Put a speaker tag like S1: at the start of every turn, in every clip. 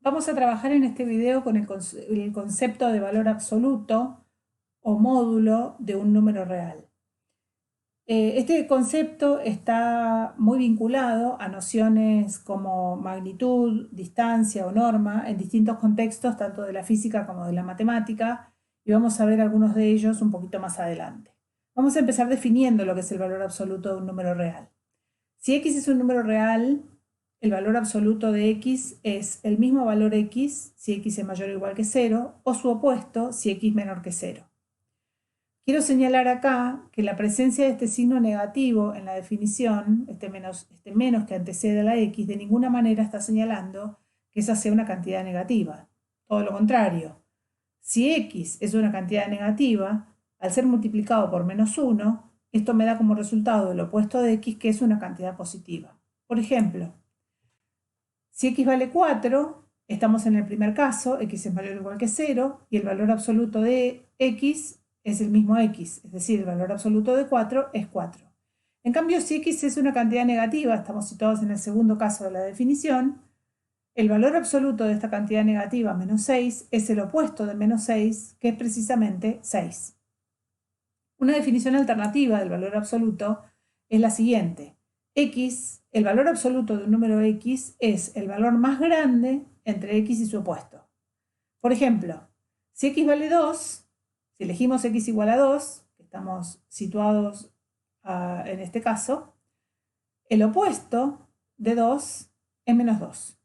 S1: Vamos a trabajar en este video con el concepto de valor absoluto o módulo de un número real. Este concepto está muy vinculado a nociones como magnitud, distancia o norma en distintos contextos, tanto de la física como de la matemática, y vamos a ver algunos de ellos un poquito más adelante. Vamos a empezar definiendo lo que es el valor absoluto de un número real. Si x es un número real, el valor absoluto de x es el mismo valor x si x es mayor o igual que 0, o su opuesto si x es menor que 0. Quiero señalar acá que la presencia de este signo negativo en la definición, este menos que antecede a la x, de ninguna manera está señalando que esa sea una cantidad negativa. Todo lo contrario. Si x es una cantidad negativa, al ser multiplicado por menos 1, esto me da como resultado el opuesto de x, que es una cantidad positiva. Por ejemplo, si x vale 4, estamos en el primer caso, x es mayor o igual que 0, y el valor absoluto de x es el mismo x, es decir, el valor absoluto de 4 es 4. En cambio, si x es una cantidad negativa, estamos situados en el segundo caso de la definición, el valor absoluto de esta cantidad negativa, menos 6, es el opuesto de menos 6, que es precisamente 6. Una definición alternativa del valor absoluto es la siguiente. X, el valor absoluto de un número x, es el valor más grande entre x y su opuesto. Por ejemplo, si x vale 2, si elegimos x igual a 2, que estamos situados en este caso, el opuesto de 2 es menos 2.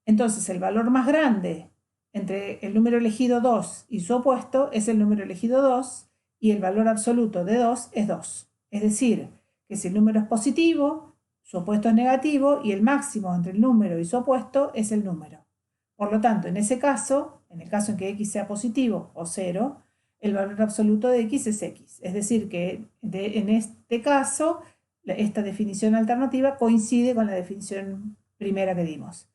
S1: Entonces, el valor más grande entre el número elegido 2 y su opuesto es el número elegido 2, y el valor absoluto de 2 es 2. Es decir, que si el número es positivo, su opuesto es negativo, y el máximo entre el número y su opuesto es el número. Por lo tanto, en ese caso, en el caso en que x sea positivo o 0, el valor absoluto de x es x. Es decir, que en este caso, esta definición alternativa coincide con la definición primera que dimos.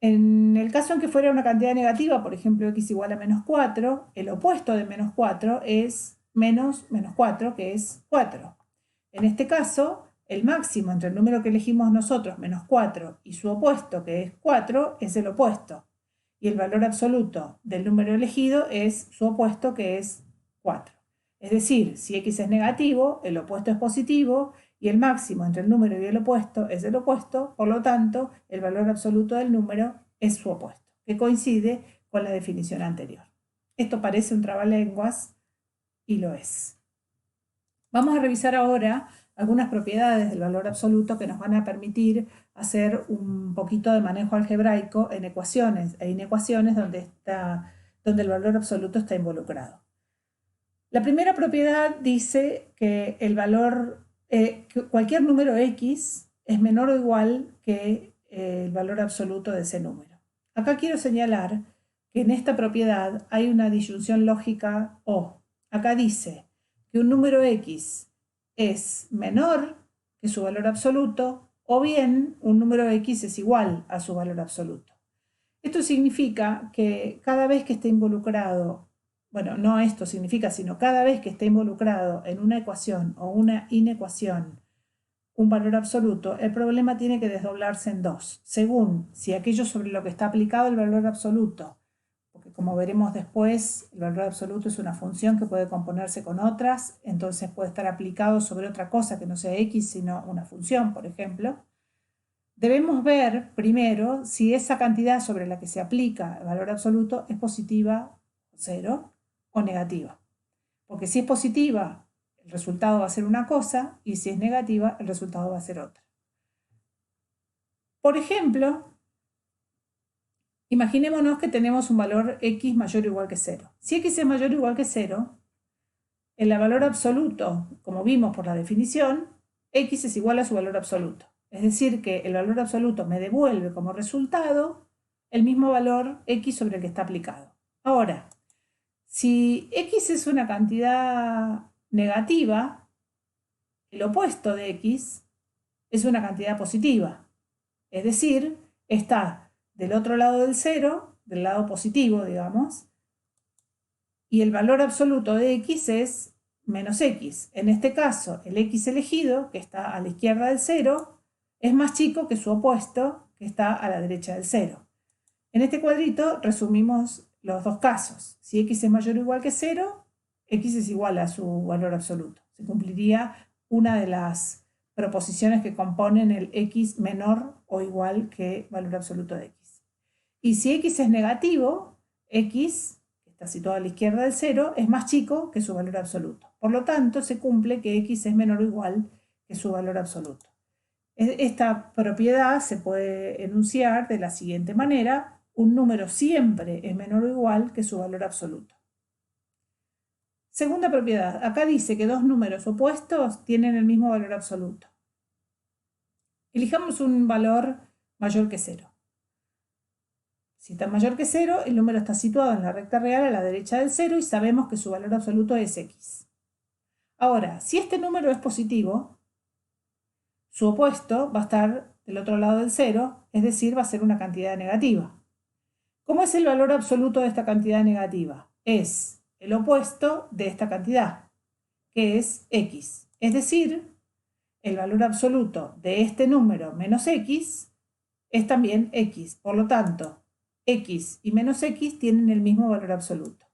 S1: En el caso en que fuera una cantidad negativa, por ejemplo, x igual a menos 4, el opuesto de menos 4 es menos 4, que es 4. En este caso, el máximo entre el número que elegimos nosotros, menos 4, y su opuesto, que es 4, es el opuesto. Y el valor absoluto del número elegido es su opuesto, que es 4. Es decir, si x es negativo, el opuesto es positivo, y el máximo entre el número y el opuesto es el opuesto, por lo tanto, el valor absoluto del número es su opuesto, que coincide con la definición anterior. Esto parece un trabalenguas y lo es. Vamos a revisar ahora algunas propiedades del valor absoluto que nos van a permitir hacer un poquito de manejo algebraico en ecuaciones e inecuaciones donde el valor absoluto está involucrado. La primera propiedad dice que que cualquier número x es menor o igual que el valor absoluto de ese número. Acá quiero señalar que en esta propiedad hay una disyunción lógica o. Acá dice que un número x es menor que su valor absoluto, o bien un número x es igual a su valor absoluto. Esto significa que cada vez que esté involucrado, bueno, no esto significa, sino cada vez que esté involucrado en una ecuación o una inecuación un valor absoluto, el problema tiene que desdoblarse en dos, según si aquello sobre lo que está aplicado el valor absoluto, porque como veremos después, el valor absoluto es una función que puede componerse con otras, entonces puede estar aplicado sobre otra cosa que no sea x, sino una función, por ejemplo. Debemos ver primero si esa cantidad sobre la que se aplica el valor absoluto es positiva, 0, o negativa. Porque si es positiva, el resultado va a ser una cosa, y si es negativa, el resultado va a ser otra. Por ejemplo, imaginémonos que tenemos un valor x mayor o igual que 0. Si x es mayor o igual que 0, el valor absoluto, como vimos por la definición, x es igual a su valor absoluto. Es decir, que el valor absoluto me devuelve como resultado el mismo valor x sobre el que está aplicado. Ahora, si x es una cantidad negativa, el opuesto de x es una cantidad positiva. Es decir, está del otro lado del cero, del lado positivo, digamos, y el valor absoluto de x es menos x. En este caso, el x elegido, que está a la izquierda del cero, es más chico que su opuesto, que está a la derecha del cero. En este cuadrito resumimos los dos casos. Si x es mayor o igual que 0, x es igual a su valor absoluto. Se cumpliría una de las proposiciones que componen el x menor o igual que valor absoluto de x. Y si x es negativo, x, que está situado a la izquierda del 0, es más chico que su valor absoluto. Por lo tanto, se cumple que x es menor o igual que su valor absoluto. Esta propiedad se puede enunciar de la siguiente manera: un número siempre es menor o igual que su valor absoluto. Segunda propiedad, acá dice que dos números opuestos tienen el mismo valor absoluto. Elijamos un valor mayor que 0. Si está mayor que 0, el número está situado en la recta real a la derecha del 0 y sabemos que su valor absoluto es x. Ahora, si este número es positivo, su opuesto va a estar del otro lado del 0, es decir, va a ser una cantidad negativa. ¿Cómo es el valor absoluto de esta cantidad negativa? Es el opuesto de esta cantidad, que es x. Es decir, el valor absoluto de este número menos x es también x. Por lo tanto, x y menos x tienen el mismo valor absoluto.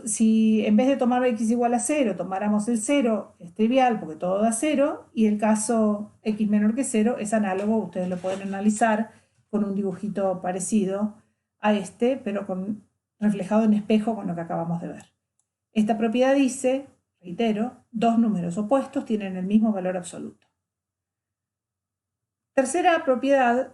S1: Si en vez de tomar x igual a 0, tomáramos el 0, es trivial porque todo da 0, y el caso x menor que 0 es análogo, ustedes lo pueden analizar con un dibujito parecido a este, pero reflejado en espejo con lo que acabamos de ver. Esta propiedad dice, reitero, dos números opuestos tienen el mismo valor absoluto. Tercera propiedad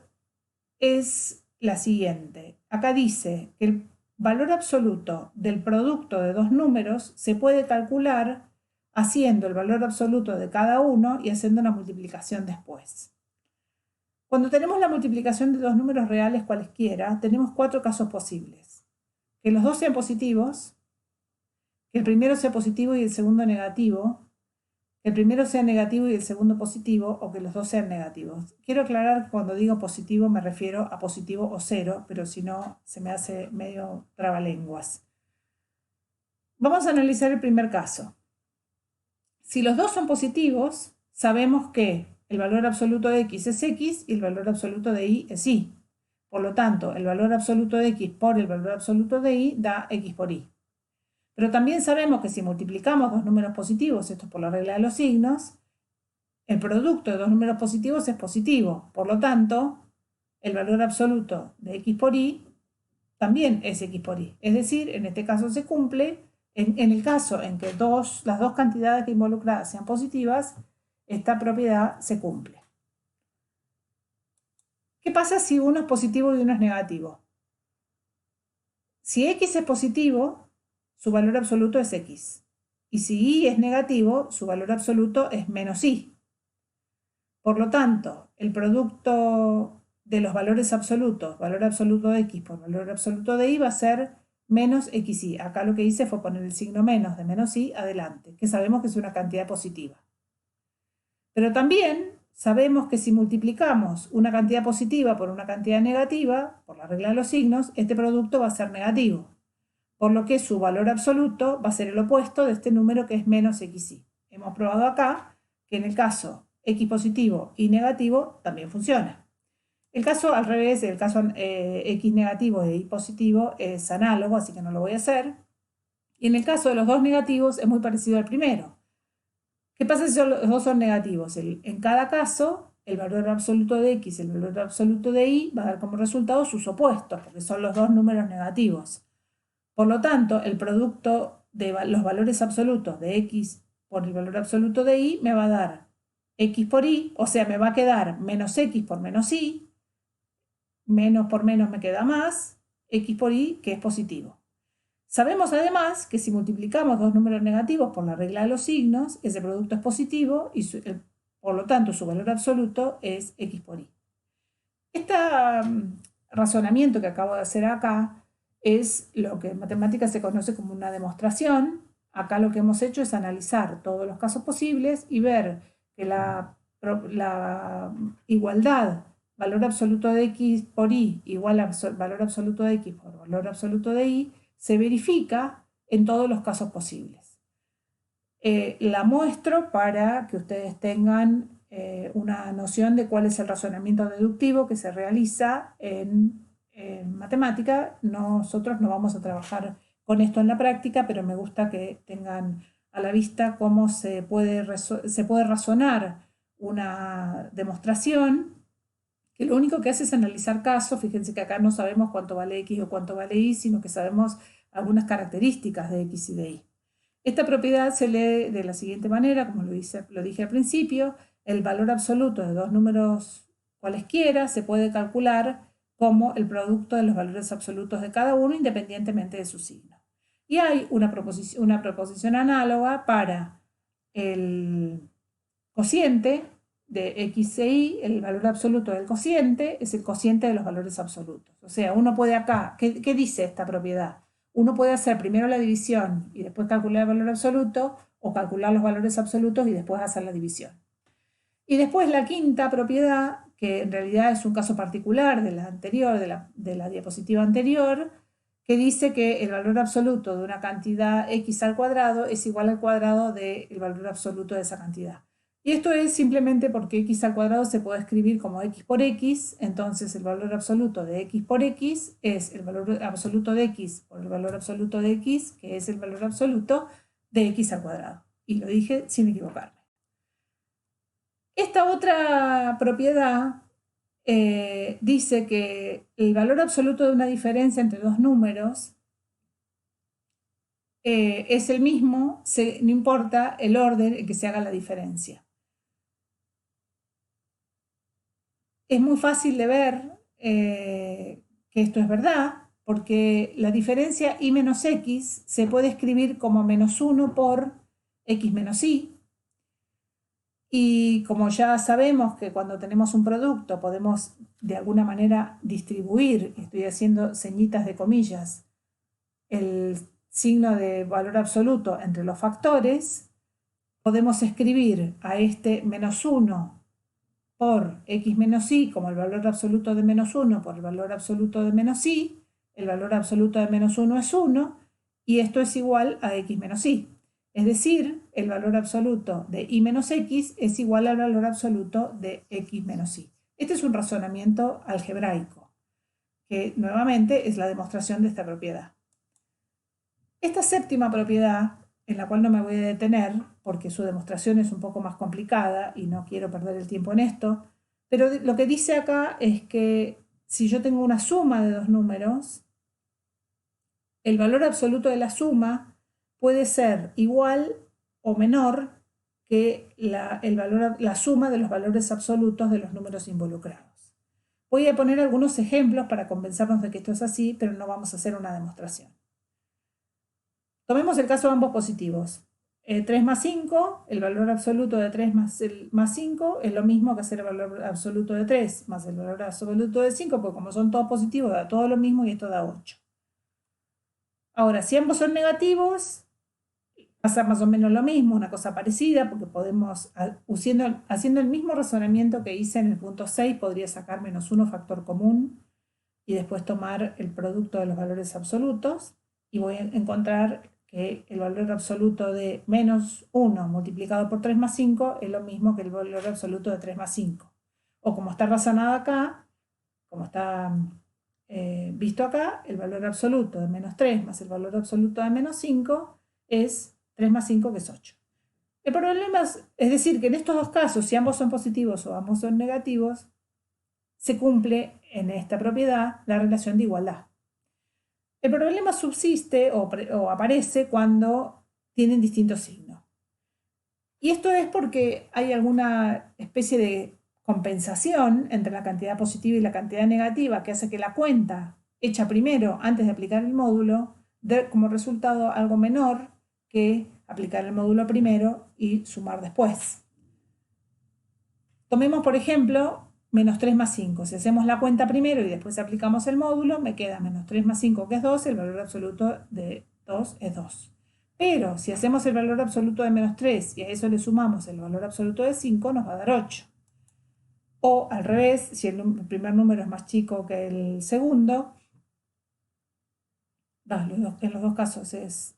S1: es la siguiente. Acá dice que el valor absoluto del producto de dos números se puede calcular haciendo el valor absoluto de cada uno y haciendo una multiplicación después. Cuando tenemos la multiplicación de dos números reales cualesquiera, tenemos cuatro casos posibles. Que los dos sean positivos, que el primero sea positivo y el segundo negativo, que el primero sea negativo y el segundo positivo, o que los dos sean negativos. Quiero aclarar que cuando digo positivo me refiero a positivo o cero, pero si no se me hace medio trabalenguas. Vamos a analizar el primer caso. Si los dos son positivos, sabemos que el valor absoluto de x es x y el valor absoluto de y es y. Por lo tanto, el valor absoluto de x por el valor absoluto de y da x por y. Pero también sabemos que si multiplicamos dos números positivos, esto es por la regla de los signos, el producto de dos números positivos es positivo. Por lo tanto, el valor absoluto de x por y también es x por y. Es decir, en este caso se cumple. En el caso en que las dos cantidades involucradas sean positivas, esta propiedad se cumple. ¿Qué pasa si uno es positivo y uno es negativo? Si x es positivo, su valor absoluto es x. Y si y es negativo, su valor absoluto es menos y. Por lo tanto, el producto de los valores absolutos, valor absoluto de x por valor absoluto de y, va a ser menos xy. Acá lo que hice fue poner el signo menos de menos y adelante, que sabemos que es una cantidad positiva. Pero también sabemos que si multiplicamos una cantidad positiva por una cantidad negativa, por la regla de los signos, este producto va a ser negativo, por lo que su valor absoluto va a ser el opuesto de este número que es menos xy. Hemos probado acá que en el caso x positivo y negativo también funciona. El caso al revés, el caso x negativo e y positivo es análogo, así que no lo voy a hacer. Y en el caso de los dos negativos es muy parecido al primero. ¿Qué pasa si los dos son negativos? En cada caso, el valor absoluto de x y el valor absoluto de y va a dar como resultado sus opuestos, porque son los dos números negativos. Por lo tanto, el producto de los valores absolutos de x por el valor absoluto de y me va a dar x por y, o sea, me va a quedar menos x por menos y, menos por menos me queda más, x por y, que es positivo. Sabemos además que si multiplicamos dos números negativos por la regla de los signos, ese producto es positivo y por lo tanto su valor absoluto es x por y. Este razonamiento que acabo de hacer acá es lo que en matemáticas se conoce como una demostración. Acá lo que hemos hecho es analizar todos los casos posibles y ver que la igualdad valor absoluto de x por y igual a valor absoluto de x por valor absoluto de y se verifica en todos los casos posibles. La muestro para que ustedes tengan una noción de cuál es el razonamiento deductivo que se realiza en en matemática. Nosotros no vamos a trabajar con esto en la práctica, pero me gusta que tengan a la vista cómo se puede razonar una demostración, que lo único que hace es analizar casos. Fíjense que acá no sabemos cuánto vale X o cuánto vale Y, sino que sabemos algunas características de X y de Y. Esta propiedad se lee de la siguiente manera, como lo dije al principio: el valor absoluto de dos números cualesquiera se puede calcular como el producto de los valores absolutos de cada uno, independientemente de su signo. Y hay una proposición análoga para el cociente de X e Y. El valor absoluto del cociente es el cociente de los valores absolutos. O sea, uno puede acá, ¿qué dice esta propiedad? Uno puede hacer primero la división y después calcular el valor absoluto, o calcular los valores absolutos y después hacer la división. Y después la quinta propiedad, que en realidad es un caso particular de la anterior, de la diapositiva anterior, que dice que el valor absoluto de una cantidad x al cuadrado es igual al cuadrado del valor absoluto de esa cantidad. Y esto es simplemente porque x al cuadrado se puede escribir como x por x. Entonces el valor absoluto de x por x es el valor absoluto de x por el valor absoluto de x, que es el valor absoluto de x al cuadrado. Y lo dije sin equivocarme. Esta otra propiedad dice que el valor absoluto de una diferencia entre dos números es el mismo, no importa el orden en que se haga la diferencia. Es muy fácil de ver que esto es verdad, porque la diferencia y menos x se puede escribir como menos 1 por x menos y. Y como ya sabemos que cuando tenemos un producto podemos de alguna manera distribuir, estoy haciendo señitas de comillas, el signo de valor absoluto entre los factores, podemos escribir a este menos 1 por x menos y como el valor absoluto de menos 1 por el valor absoluto de menos y. El valor absoluto de menos 1 es 1 y esto es igual a x menos y. Es decir, el valor absoluto de y menos x es igual al valor absoluto de x menos y. Este es un razonamiento algebraico, que nuevamente es la demostración de esta propiedad. Esta séptima propiedad, en la cual no me voy a detener porque su demostración es un poco más complicada y no quiero perder el tiempo en esto, pero lo que dice acá es que si yo tengo una suma de dos números, el valor absoluto de la suma puede ser igual o menor que la suma de los valores absolutos de los números involucrados. Voy a poner algunos ejemplos para convencernos de que esto es así, pero no vamos a hacer una demostración. Tomemos el caso de ambos positivos. 3 más 5, el valor absoluto de 3 más 5 es lo mismo que hacer el valor absoluto de 3 más el valor absoluto de 5, porque como son todos positivos da todo lo mismo y esto da 8. Ahora, si ambos son negativos, pasa más o menos lo mismo, una cosa parecida, porque podemos, haciendo el mismo razonamiento que hice en el punto 6, podría sacar menos 1 factor común y después tomar el producto de los valores absolutos y voy a encontrar que el valor absoluto de menos 1 multiplicado por 3 más 5 es lo mismo que el valor absoluto de 3 más 5. O como está razonado acá, como está visto acá, el valor absoluto de menos 3 más el valor absoluto de menos 5 es 3 más 5, que es 8. El problema es decir que en estos dos casos, si ambos son positivos o ambos son negativos, se cumple en esta propiedad la relación de igualdad. El problema subsiste o aparece cuando tienen distintos signos. Y esto es porque hay alguna especie de compensación entre la cantidad positiva y la cantidad negativa que hace que la cuenta hecha primero antes de aplicar el módulo dé como resultado algo menor que aplicar el módulo primero y sumar después. Tomemos, por ejemplo, menos 3 más 5. Si hacemos la cuenta primero y después aplicamos el módulo, me queda menos 3 más 5, que es 2, el valor absoluto de 2 es 2. Pero si hacemos el valor absoluto de menos 3 y a eso le sumamos el valor absoluto de 5, nos va a dar 8. O al revés, si el primer número es más chico que el segundo, en los dos casos es,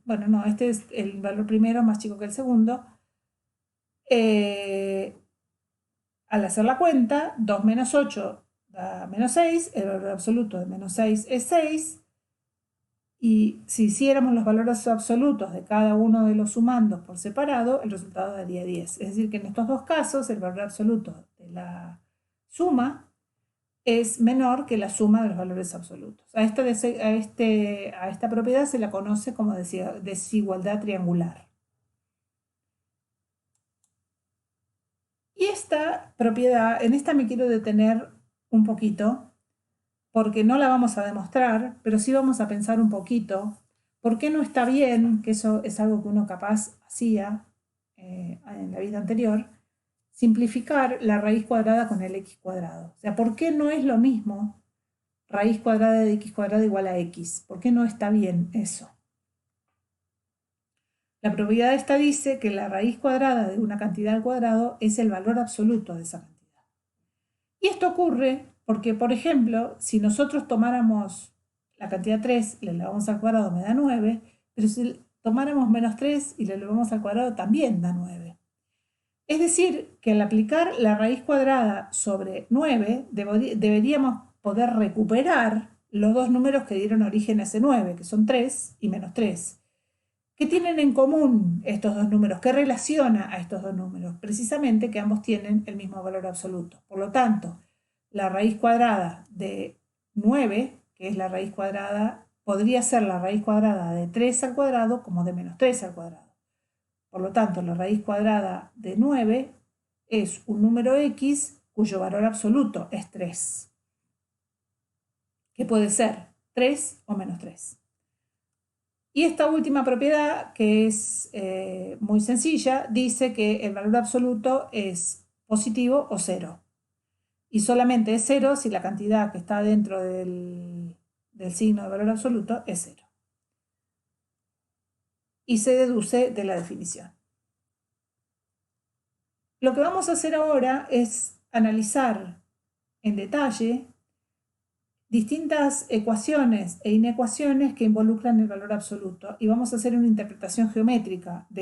S1: bueno, no, este es el valor primero más chico que el segundo. Al hacer la cuenta, 2 menos 8 da menos 6, el valor absoluto de menos 6 es 6, y si hiciéramos los valores absolutos de cada uno de los sumandos por separado, el resultado daría 10. Es decir, que en estos dos casos el valor absoluto de la suma es menor que la suma de los valores absolutos. A esta propiedad se la conoce como desigualdad triangular. Y esta propiedad, en esta me quiero detener un poquito, porque no la vamos a demostrar, pero sí vamos a pensar un poquito por qué no está bien, que eso es algo que uno capaz hacía en la vida anterior, simplificar la raíz cuadrada con el x cuadrado. O sea, ¿por qué no es lo mismo raíz cuadrada de x cuadrado igual a x? ¿Por qué no está bien eso? La propiedad esta dice que la raíz cuadrada de una cantidad al cuadrado es el valor absoluto de esa cantidad. Y esto ocurre porque, por ejemplo, si nosotros tomáramos la cantidad 3 y le elevamos al cuadrado me da 9, pero si tomáramos menos 3 y le elevamos al cuadrado también da 9. Es decir, que al aplicar la raíz cuadrada sobre 9, deberíamos poder recuperar los dos números que dieron origen a ese 9, que son 3 y menos 3. ¿Qué tienen en común estos dos números? ¿Qué relaciona a estos dos números? Precisamente que ambos tienen el mismo valor absoluto. Por lo tanto, la raíz cuadrada de 9, que es la raíz cuadrada, podría ser la raíz cuadrada de 3 al cuadrado como de menos 3 al cuadrado. Por lo tanto, la raíz cuadrada de 9 es un número x cuyo valor absoluto es 3, que puede ser 3 o menos 3. Y esta última propiedad, que es muy sencilla, dice que el valor absoluto es positivo o 0. Y solamente es 0 si la cantidad que está dentro del signo de valor absoluto es 0. Y se deduce de la definición. Lo que vamos a hacer ahora es analizar en detalle distintas ecuaciones e inecuaciones que involucran el valor absoluto y vamos a hacer una interpretación geométrica de